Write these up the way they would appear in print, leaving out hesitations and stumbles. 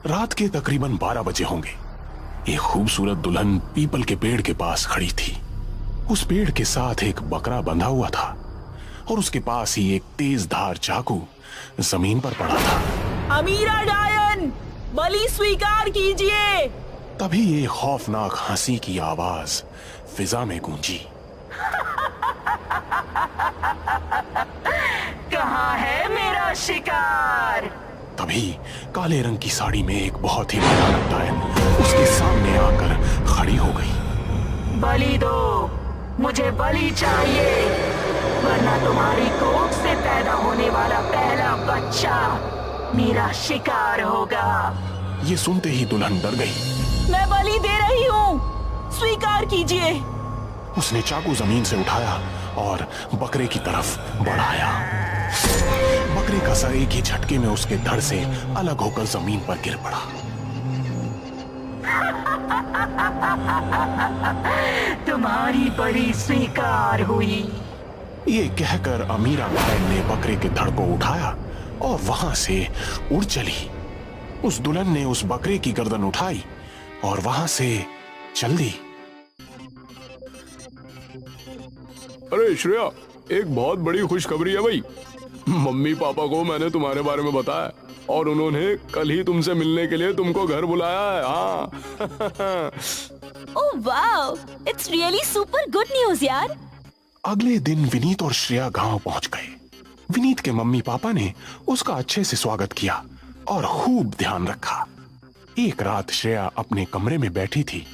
रात के तकरीबन 12 बजे होंगे। एक खूबसूरत दुल्हन पीपल के पेड़ के पास खड़ी थी। उस पेड़ के साथ एक बकरा बंधा हुआ था और उसके पास ही एक तेज धार चाकू जमीन पर पड़ा था। अमीरा डायन, बलि स्वीकार कीजिए। तभी एक खौफनाक हंसी की आवाज फिजा में गूंजी। कहाँ है मेरा शिकार? तभी काले रंग की साड़ी में एक बहुत ही भयानक डायन उसके सामने आकर खड़ी हो गई। बलि दो, मुझे बलि चाहिए, वरना तुम्हारी कोख से पैदा होने वाला पहला बच्चा मेरा शिकार होगा। ये सुनते ही दुल्हन डर गई। मैं बलि दे रही हूँ, स्वीकार कीजिए। उसने चाकू जमीन से उठाया और बकरे की तरफ बढ़ाया। बकरे का सर एक ही झटके में उसके धड़ से अलग होकर जमीन पर गिर पड़ा। तुम्हारी बलि स्वीकार हुई। ये कहकर अमीरा डायन ने बकरे के धड़ को उठाया और वहां से उड़ चली। उस दुल्हन ने उस बकरे की गर्दन उठाई और वहां से चल दी। अरे श्रेया, एक बहुत बड़ी खुशखबरी है भाई। मम्मी पापा को मैंने तुम्हारे बारे में बताया और उन्होंने कल ही तुमसे मिलने के लिए तुमको घर बुलाया है। हाँ। Oh wow, it's really super good news यार। अगले दिन विनीत और श्रेया गांव पहुंच गए। विनीत के मम्मी पापा ने उसका अच्छे से स्वागत किया और खूब ध्यान रखा। एक रात श्रेया अपने कमरे में बैठी थी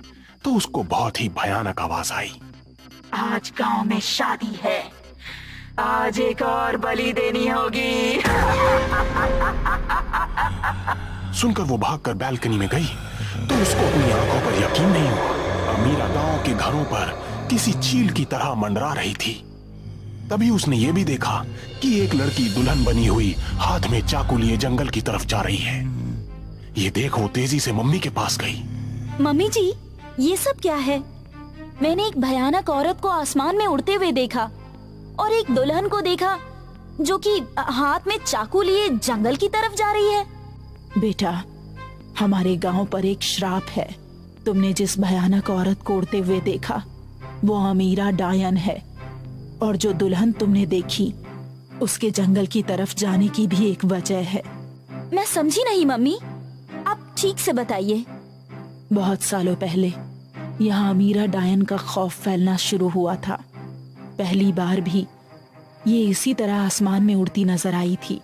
तो उसको बहुत ही भयानक आवाज आई। आज गांव में शादी है, आज एक और बलि देनी होगी। सुनकर वो भागकर बैल्कनी में गई तो उसको अपनी आंखों पर यकीन नहीं हुआ। अमीरा गांव के घरों पर किसी चील की तरह मंडरा रही थी। तभी उसने ये भी देखा कि एक लड़की दुल्हन बनी हुई हाथ में चाकू लिए जंगल की तरफ जा रही है। ये देख वो तेजी से मम्मी के पास गई। मम्मी जी, ये सब क्या है? मैंने एक भयानक औरत को आसमान में उड़ते हुए देखा और एक दुल्हन को देखा जो कि हाथ में चाकू लिए जंगल की तरफ जा रही है। बेटा, हमारे गांव पर एक श्राप है। तुमने जिस भयानक औरत को उड़ते हुए देखा वो अमीरा डायन है और जो दुल्हन तुमने देखी उसके जंगल की तरफ जाने की भी एक वजह है। मैं समझी नहीं मम्मी, आप ठीक से बताइए। बहुत सालों पहले यहाँ अमीरा डायन का खौफ फैलना शुरू हुआ था। पहली बार भी ये इसी तरह आसमान में उड़ती नजर आई थी।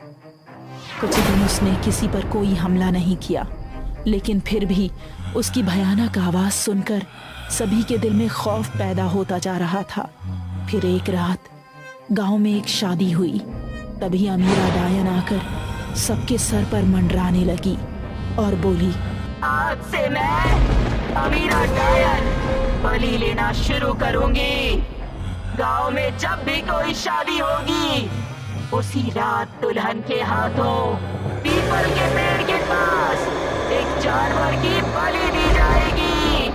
कुछ दिन उसने किसी पर कोई हमला नहीं किया, लेकिन फिर भी उसकी भयानक आवाज सुनकर सभी के दिल में खौफ पैदा होता जा रहा था। फिर एक रात गांव में एक शादी हुई। तभी अमीरा डायन आकर सबके सर पर मंडराने लगी और बोली, आज से मैं अमीरा डायन बलि लेना शुरू करूंगी। गांव में जब भी कोई शादी होगी उसी रात दुल्हन के हाथों पीपल के पेड़ के पास एक जानवर की बलि दी जाएगी।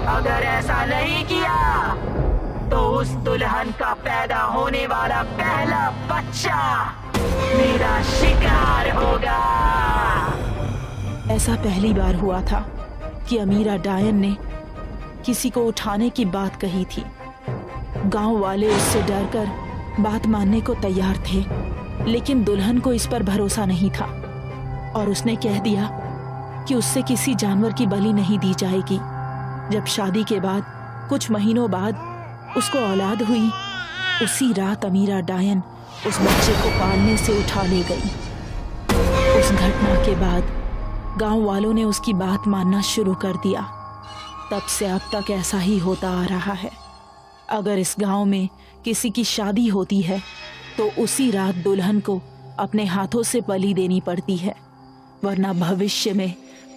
अगर ऐसा नहीं किया तो उस दुल्हन का पैदा होने वाला पहला बच्चा मेरा शिकार होगा। ऐसा पहली बार हुआ था कि अमीरा डायन ने किसी को उठाने की बात कही थी। गांव वाले उससे डरकर बात मानने को तैयार थे, लेकिन दुल्हन को इस पर भरोसा नहीं था और उसने कह दिया कि उससे किसी जानवर की बलि नहीं दी जाएगी। जब शादी के बाद कुछ महीनों बाद उसको औलाद हुई, उसी रात अमीरा डायन उस बच्चे को पालने से उठा ले गई। उस घटना के बाद गांव वालों ने उसकी बात मानना शुरू कर दिया। तब से अब तक ऐसा ही होता आ रहा है। अगर इस गांव में किसी की शादी होती है तो उसी रात दुल्हन को अपने हाथों से बलि देनी पड़ती है, वरना भविष्य में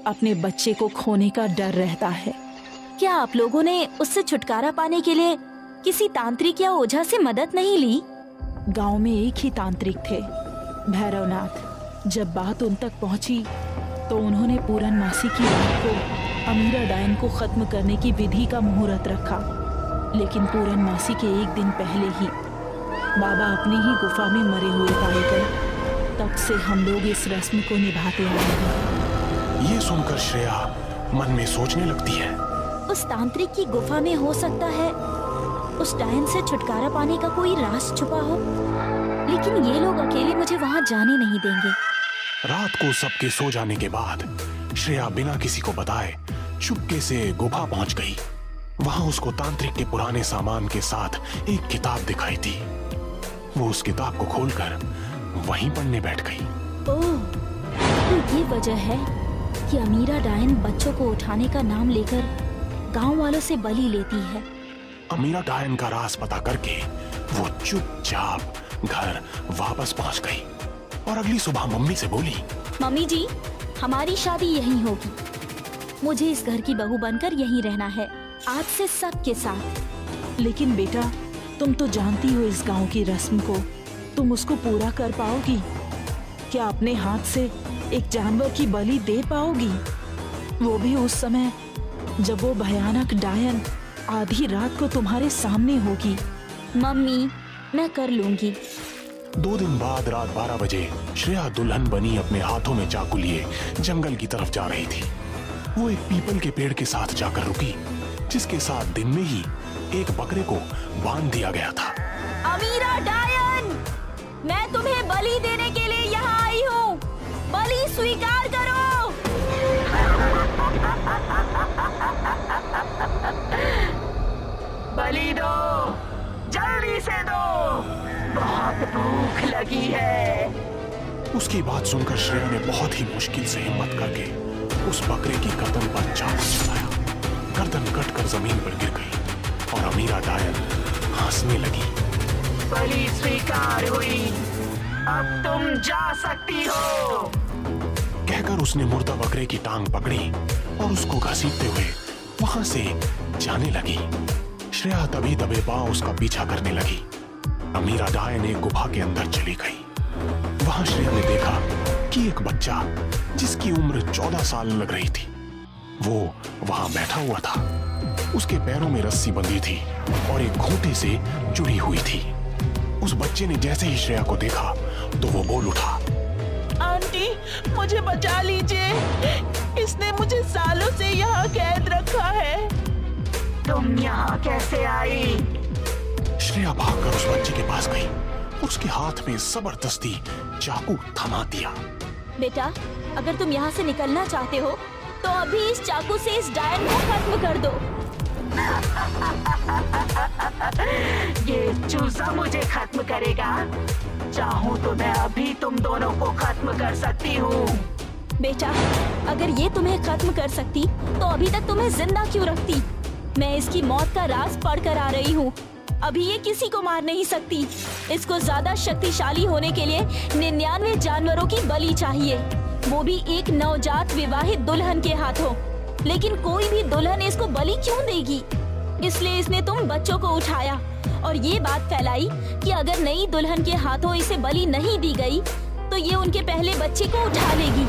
अपने बच्चे को खोने का डर रहता है। क्या आप लोगों ने उससे छुटकारा पाने के लिए किसी तांत्रिक या ओझा से मदद नहीं ली? गांव में एक ही तांत्रिक थे, भैरवनाथ। जब बात उन तक पहुंची तो उन्होंने पूर्णमासी की रात को अमीरा डायन को खत्म करने की विधि का मुहूर्त रखा। लेकिन पूर्णमासी के एक दिन पहले ही बाबा अपनी ही गुफा में मरे हुए पाए गए। तब से हम लोग इस रस्म को निभाते आ रहे हैं। ये सुनकर श्रेया मन में सोचने लगती है। उस तांत्रिक की गुफा में हो सकता है उस डायन से छुटकारा पाने का कोई राज छुपा हो, लेकिन ये लोग अकेले मुझे वहां जाने नहीं देंगे। रात को सबके सो जाने के बाद श्रेया बिना किसी को बताए चुपके से गुफा पहुंच गई। वहां उसको तांत्रिक के पुराने सामान के साथ एक किताब दिखाई थी। वो उस किताब को खोलकर वहीं पढ़ने बैठ गई। ओह, तो ये वजह है कि अमीरा डायन बच्चों को उठाने का नाम लेकर गांव वालों से बलि लेती है। अमीरा डायन का राज पता करके वो चुपचाप घर वापस पहुंच गई और अगली सुबह मम्मी से बोली, मम्मी जी, हमारी शादी यहीं होगी। मुझे इस घर की बहू बनकर यहीं रहना है, आज से सबके साथ। लेकिन बेटा, तुम तो जानती हो इस गांव की रस्म को, तुम उसको पूरा कर पाओगी? क्या अपने हाथ से एक जानवर की बलि दे पाओगी? वो भी उस समय जब वो भयानक डायन आधी रात को तुम्हारे सामने होगी। मम्मी, मैं कर लूंगी। 2 दिन बाद रात 12 बजे श्रेया दुल्हन बनी अपने हाथों में चाकू लिए जंगल की तरफ जा रही थी। वो एक पीपल के पेड़ के साथ जाकर रुकी, जिसके साथ दिन में ही एक बकरे को बांध दिया गया था। अमीरा डायन, मैं तुम्हें बलि देने के लिए यहाँ आई हूँ, बलि स्वीकार करो। बलि दो, जल्दी से दो, बहुत भूख लगी है। उसकी बात सुनकर श्रेया ने बहुत ही मुश्किल से हिम्मत करके उस बकरे की गर्दन पर चाकू चलाया। गर्दन कटकर जमीन पर गिर गई और अमीरा डायन हंसने लगी। बलि स्वीकार हुई, अब तुम जा सकती हो। कहकर उसने मुर्दा बकरे की टांग पकड़ी और उसको घसीटते हुए वहां से जाने लगी। श्रेया तभी दबे पांव उसका पीछा करने लगी। अमीरा डायन एक गुफा के अंदर चली गई। वहां श्रेया ने देखा कि एक बच्चा जिसकी उम्र 14 साल लग रही थी, वो वहां बैठा हुआ था। उसके पैरों में रस्सी बंधी थी और एक खूंटे से जुड़ी हुई थी। उस बच्चे ने जैसे ही श्रेया को देखा तो वो बोल उठा, आंटी, मुझे बचा लीजिए, इसने मुझे सालों से यहाँ कैद रखा है। तुम यहाँ कैसे आई? श्रेया भागकर उस बच्चे के पास गई और उसके हाथ में जबरदस्ती चाकू थमा दिया। बेटा, अगर तुम यहाँ से निकलना चाहते हो तो अभी इस चाकू से इस डायन को खत्म कर दो। ये चूजा मुझे खत्म करेगा? चाहूँ तो मैं अभी तुम दोनों को खत्म कर सकती हूँ। बेटा, अगर ये तुम्हें खत्म कर सकती तो अभी तक तुम्हें जिंदा क्यों रखती? मैं इसकी मौत का राज पढ़कर आ रही हूँ। अभी ये किसी को मार नहीं सकती। इसको ज्यादा शक्तिशाली होने के लिए 99 जानवरों की बलि चाहिए, वो भी एक नवजात विवाहित दुल्हन के हाथों। लेकिन कोई भी दुल्हन इसको बलि क्यों देगी? इसलिए इसने तुम बच्चों को उठाया और ये बात फैलाई कि अगर नई दुल्हन के हाथों इसे बलि नहीं दी गई तो ये उनके पहले बच्चे को उठा लेगी।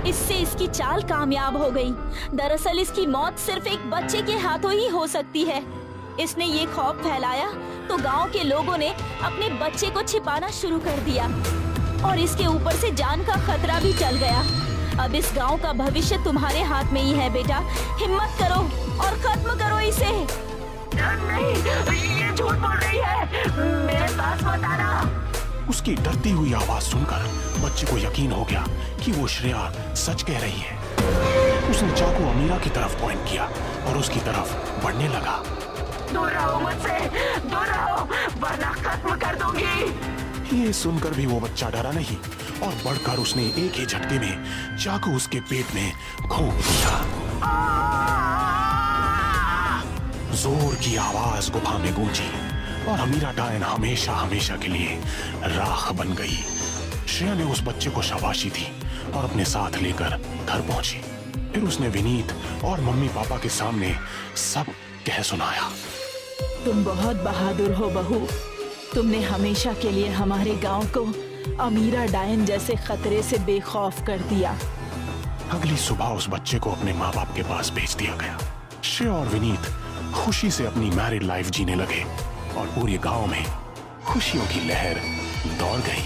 इससे इसकी चाल कामयाब हो गई। दरअसल इसकी मौत सिर्फ एक बच्चे के हाथों ही हो सकती है। इसने ये खौफ फैलाया तो गांव के लोगों ने अपने बच्चे को छिपाना शुरू कर दिया और इसके ऊपर से जान का खतरा भी टल गया। अब इस गांव का भविष्य तुम्हारे हाथ में ही है बेटा। हिम्मत करो और खत्म करो इसे। नहीं, ये झूठ बोल रही है, मेरे पास मत आना। उसकी डरती हुई आवाज सुनकर बच्चे को यकीन हो गया कि वो श्रेया सच कह रही है। उसने चाकू अमीरा की तरफ पॉइंट किया और उसकी तरफ बढ़ने लगा। दूर रहो मुझसे, दूर रहो, वरना खत्म कर दूंगी। ये सुनकर भी वो बच्चा डरा नहीं और बढ़कर उसने एक ही झटके में चाकू उसके पेट में घोंप दिया। जोर की आवाज गुफा में गूंजी और अमीरा डायन हमेशा हमेशा के लिए राख बन गई। श्रेया ने उस बच्चे को शाबाशी दी और अपने साथ लेकर घर पहुंची। फिर उसने विनीत और मम्मी पापा के सामने सब कह सुनाया। तुम बहुत बहादुर हो बहू, तुमने हमेशा के लिए हमारे गांव को अमीरा डायन जैसे खतरे से बेखौफ कर दिया। अगली सुबह उस बच्चे को अपने माँ बाप के पास भेज दिया गया। श्रेया और विनीत खुशी से अपनी मैरिड लाइफ जीने लगे और पूरे गांव में खुशियों की लहर दौड़ गई।